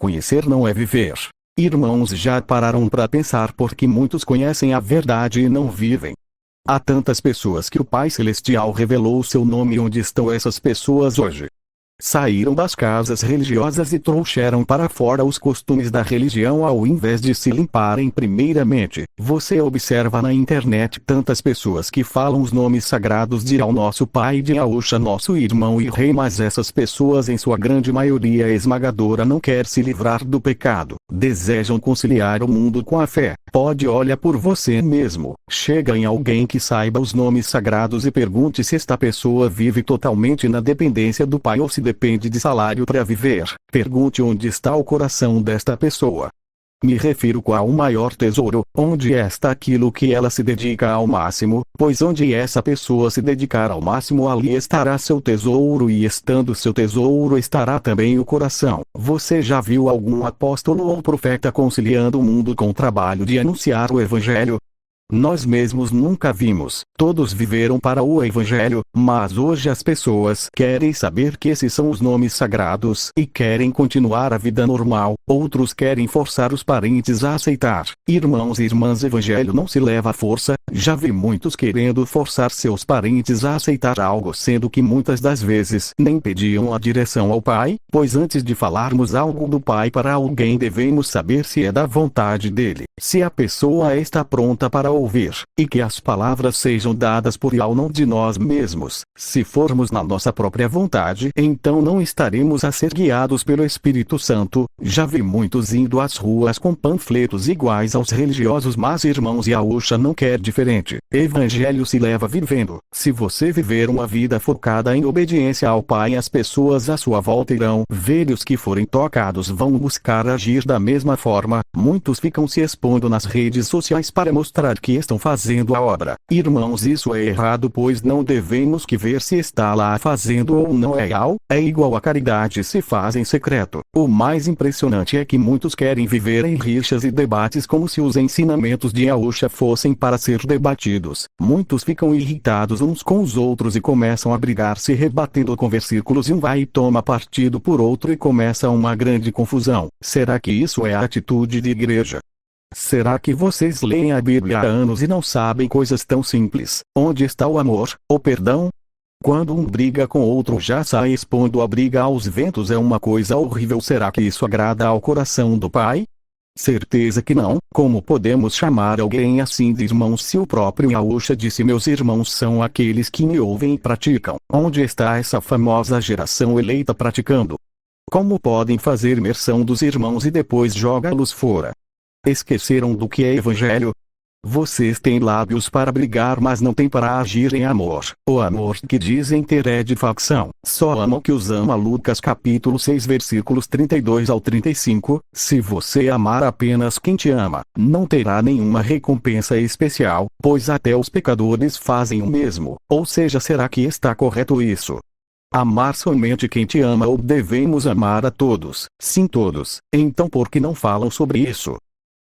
Conhecer não é viver. Irmãos, já pararam para pensar por que muitos conhecem a verdade e não vivem? Há tantas pessoas que o Pai Celestial revelou o seu nome. Onde estão essas pessoas hoje? Saíram das casas religiosas e trouxeram para fora os costumes da religião ao invés de se limparem primeiramente. Você observa na internet tantas pessoas que falam os nomes sagrados de Al, nosso pai, de Yahusha, nosso irmão e rei, mas essas pessoas, em sua grande maioria esmagadora, não quer se livrar do pecado. Desejam conciliar o mundo com a fé. Pode olhar por você mesmo. Chega em alguém que saiba os nomes sagrados e pergunte se esta pessoa vive totalmente na dependência do Pai ou se depende de salário para viver. Pergunte onde está o coração desta pessoa. Me refiro qual o maior tesouro, onde está aquilo que ela se dedica ao máximo, pois onde essa pessoa se dedicar ao máximo, ali estará seu tesouro, e estando seu tesouro estará também o coração. Você já viu algum apóstolo ou profeta conciliando o mundo com o trabalho de anunciar o Evangelho? Nós mesmos nunca vimos. Todos viveram para o Evangelho, mas hoje as pessoas querem saber que esses são os nomes sagrados e querem continuar a vida normal. Outros querem forçar os parentes a aceitar. Irmãos e irmãs, Evangelho não se leva à força. Já vi muitos querendo forçar seus parentes a aceitar algo, sendo que muitas das vezes nem pediam a direção ao Pai, pois antes de falarmos algo do Pai para alguém devemos saber se é da vontade dele, se a pessoa está pronta para ouvir, e que as palavras sejam dadas por Al, não de nós mesmos. Se formos na nossa própria vontade, então não estaremos a ser guiados pelo Espírito Santo. Já vi muitos indo às ruas com panfletos iguais aos religiosos, mas irmãos, Yahusha não quer diferente. Evangelho se leva vivendo. Se você viver uma vida focada em obediência ao Pai, as pessoas à sua volta irão ver, e os que forem tocados vão buscar agir da mesma forma. Muitos ficam se expondo nas redes sociais para mostrar que estão fazendo a obra. Irmãos, isso é errado, pois não devemos que ver se está lá fazendo ou não. É igual a caridade se faz em secreto. O mais impressionante é que muitos querem viver em rixas e debates como se os ensinamentos de Yahusha fossem para ser debatidos. Muitos ficam irritados uns com os outros e começam a brigar, se rebatendo com versículos, e um vai e toma partido por outro e começa uma grande confusão. Será que isso é a atitude de igreja? Será que vocês leem a Bíblia há anos e não sabem coisas tão simples? Onde está o amor, o perdão? Quando um briga com outro, já sai expondo a briga aos ventos. É uma coisa horrível. Será que isso agrada ao coração do Pai? Certeza que não. Como podemos chamar alguém assim de irmão se o próprio Yahusha disse: meus irmãos são aqueles que me ouvem e praticam? Onde está essa famosa geração eleita praticando? Como podem fazer menção dos irmãos e depois jogá-los fora? Esqueceram do que é Evangelho? Vocês têm lábios para brigar, mas não têm para agir em amor. O amor que dizem ter é de facção. Só amam que os ama. Lucas capítulo 6 versículos 32 ao 35. Se você amar apenas quem te ama, não terá nenhuma recompensa especial, pois até os pecadores fazem o mesmo. Ou seja, será que está correto isso? Amar somente quem te ama, ou devemos amar a todos? Sim, todos. Então por que não falam sobre isso?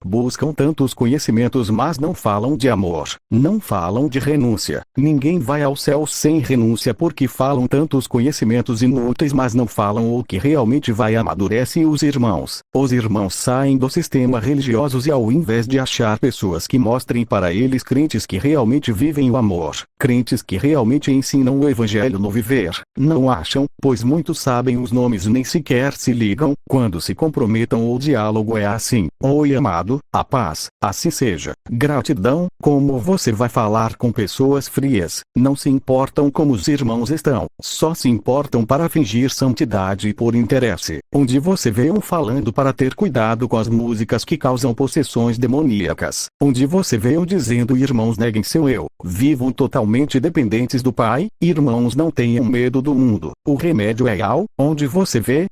Buscam tantos conhecimentos, mas não falam de amor, não falam de renúncia. Ninguém vai ao céu sem renúncia, porque falam tantos conhecimentos inúteis, mas não falam o que realmente vai amadurece os irmãos. Os irmãos saem do sistema religioso e, ao invés de achar pessoas que mostrem para eles crentes que realmente vivem o amor, crentes que realmente ensinam o Evangelho no viver, não acham, pois muitos sabem os nomes, nem sequer se ligam. Quando se comprometam, o diálogo é assim: oi amado, a paz, assim seja. Gratidão. Como você vai falar com pessoas frias? Não se importam como os irmãos estão, só se importam para fingir santidade e por interesse. Onde você vê um falando para ter cuidado com as músicas que causam possessões demoníacas? Onde você vê um dizendo: irmãos, neguem seu eu, vivam totalmente dependentes do Pai? Irmãos, não tenham medo do mundo. O remédio é Al. Onde você vê?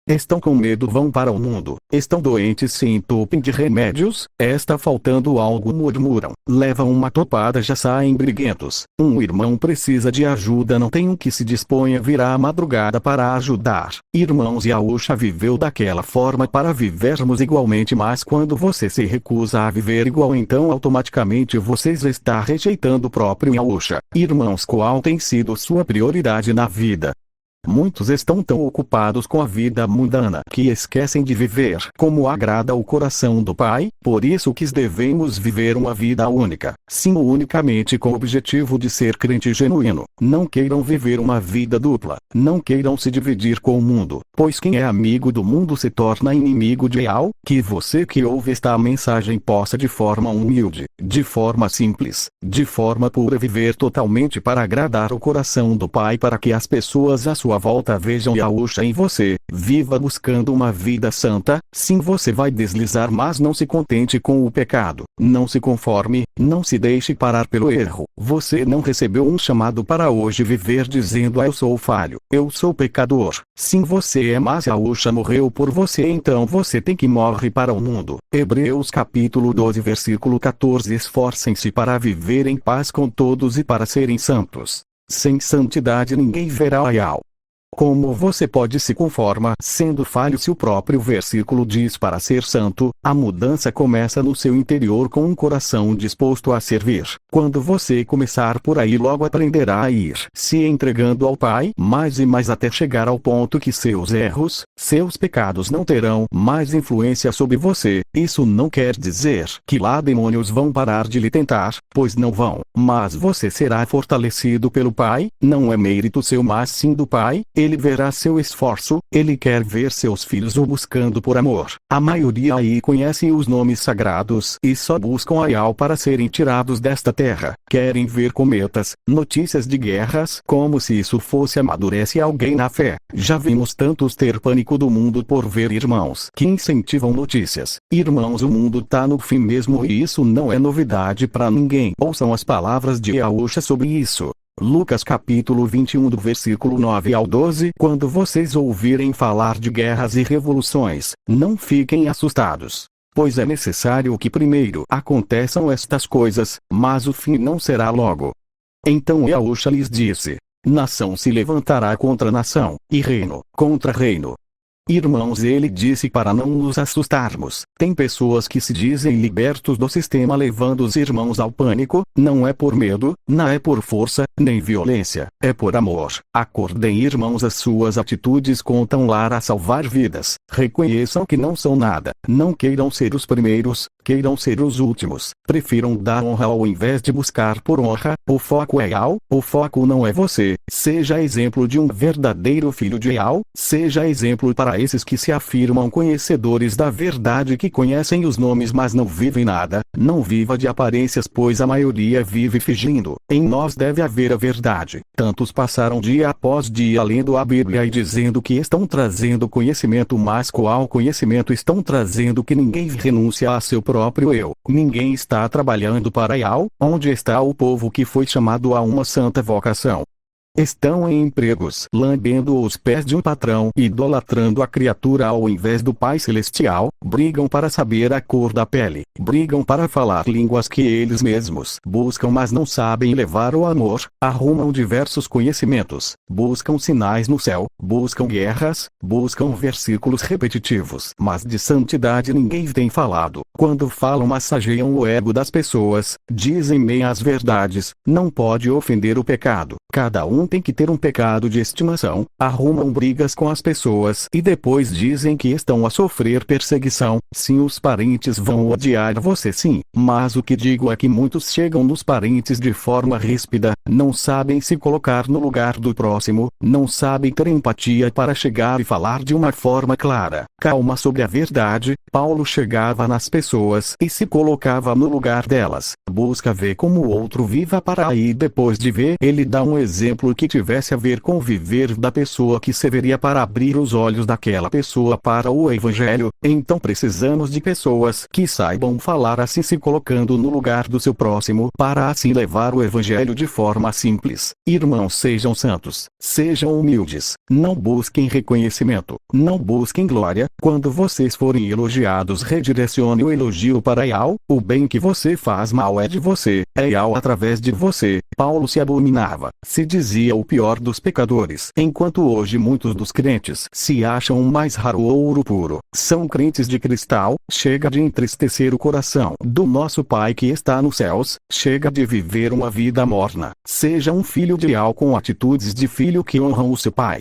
Estão com medo, vão para o mundo. Estão doentes, se entupem de remédios. Está faltando algo, murmuram. Levam uma topada, já saem briguentos. Um irmão precisa de ajuda, não tem um que se disponha a virar à madrugada para ajudar. Irmãos, Yahusha viveu daquela forma para vivermos igualmente, mas quando você se recusa a viver igual, então automaticamente você está rejeitando o próprio Yahusha. Irmãos, qual tem sido sua prioridade na vida? Muitos estão tão ocupados com a vida mundana que esquecem de viver como agrada ao coração do Pai, por isso que devemos viver uma vida única, sim, unicamente com o objetivo de ser crente genuíno. Não queiram viver uma vida dupla, não queiram se dividir com o mundo, pois quem é amigo do mundo se torna inimigo de Yahweh. Que você que ouve esta mensagem possa de forma humilde, de forma simples, de forma pura viver totalmente para agradar o coração do Pai, para que as pessoas à sua volta vejam Yahusha em você. Viva buscando uma vida santa. Sim, você vai deslizar, mas não se contente com o pecado. Não se conforme, não se deixe parar pelo erro. Você não recebeu um chamado para hoje viver dizendo: eu sou falho, eu sou pecador. Sim, você é, mas Yahusha morreu por você, então você tem que morrer para o mundo. Hebreus capítulo 12 versículo 14. Esforcem-se para viver em paz com todos e para serem santos. Sem santidade ninguém verá a Yahweh. Como você pode se conformar sendo falho se o próprio versículo diz para ser santo? A mudança começa no seu interior com um coração disposto a servir. Quando você começar por aí, logo aprenderá a ir se entregando ao Pai mais e mais até chegar ao ponto que seus erros, seus pecados não terão mais influência sobre você. Isso não quer dizer que lá demônios vão parar de lhe tentar, pois não vão, mas você será fortalecido pelo Pai. Não é mérito seu, mas sim do Pai. Ele verá seu esforço, ele quer ver seus filhos o buscando por amor. A maioria aí conhece os nomes sagrados e só buscam a Yahweh para serem tirados desta terra. Querem ver cometas, notícias de guerras, como se isso fosse amadurece alguém na fé. Já vimos tantos ter pânico do mundo por ver irmãos que incentivam notícias. Irmãos, o mundo tá no fim mesmo e isso não é novidade para ninguém. Ouçam as palavras de Yahusha sobre isso. Lucas capítulo 21 do versículo 9 ao 12. Quando vocês ouvirem falar de guerras e revoluções, não fiquem assustados, pois é necessário que primeiro aconteçam estas coisas, mas o fim não será logo. Então Yahusha lhes disse: nação se levantará contra nação, e reino contra reino. Irmãos, ele disse para não nos assustarmos. Tem pessoas que se dizem libertos do sistema levando os irmãos ao pânico. Não é por medo, não é por força, nem violência, é por amor. Acordem, irmãos, as suas atitudes contam lá a salvar vidas. Reconheçam que não são nada. Não queiram ser os primeiros, queiram ser os últimos. Prefiram dar honra ao invés de buscar por honra. O foco é Yahweh, o foco não é você. Seja exemplo de um verdadeiro filho de Yahweh. Seja exemplo para esses que se afirmam conhecedores da verdade, que conhecem os nomes mas não vivem nada. Não viva de aparências, pois a maioria vive fingindo. Em nós deve haver a verdade. Tantos passaram dia após dia lendo a Bíblia e dizendo que estão trazendo conhecimento, mas qual conhecimento estão trazendo que ninguém renuncia a seu próprio eu? Ninguém está trabalhando para Yahweh. Onde está o povo que foi chamado a uma santa vocação? Estão em empregos, lambendo os pés de um patrão, idolatrando a criatura ao invés do Pai Celestial, brigam para saber a cor da pele, brigam para falar línguas que eles mesmos buscam mas não sabem levar o amor, arrumam diversos conhecimentos, buscam sinais no céu, buscam guerras, buscam versículos repetitivos, mas de santidade ninguém tem falado. Quando falam, massageiam o ego das pessoas, dizem meias verdades, não pode ofender o pecado. Cada um tem que ter um pecado de estimação, arrumam brigas com as pessoas e depois dizem que estão a sofrer perseguição. Sim, os parentes vão odiar você, sim, mas o que digo é que muitos chegam nos parentes de forma ríspida, não sabem se colocar no lugar do próximo, não sabem ter empatia para chegar e falar de uma forma clara, calma sobre a verdade. Paulo chegava nas pessoas e se colocava no lugar delas, busca ver como o outro viva para aí depois de ver ele dar um exemplo que tivesse a ver com o viver da pessoa, que serviria para abrir os olhos daquela pessoa para o evangelho. Então precisamos de pessoas que saibam falar assim, se colocando no lugar do seu próximo, para assim levar o evangelho de forma simples. Irmãos, sejam santos, sejam humildes, não busquem reconhecimento, não busquem glória. Quando vocês forem elogiados, redirecione o elogio para Yahweh. O bem que você faz mal é de você, é Yahweh através de você. Paulo se abominava, se dizia o pior dos pecadores, enquanto hoje muitos dos crentes se acham o mais raro ouro puro. São crentes de cristal. Chega de entristecer o coração do nosso Pai que está nos céus. Chega de viver uma vida morna. Seja um filho de Yahweh com atitudes de filho que honram o seu Pai.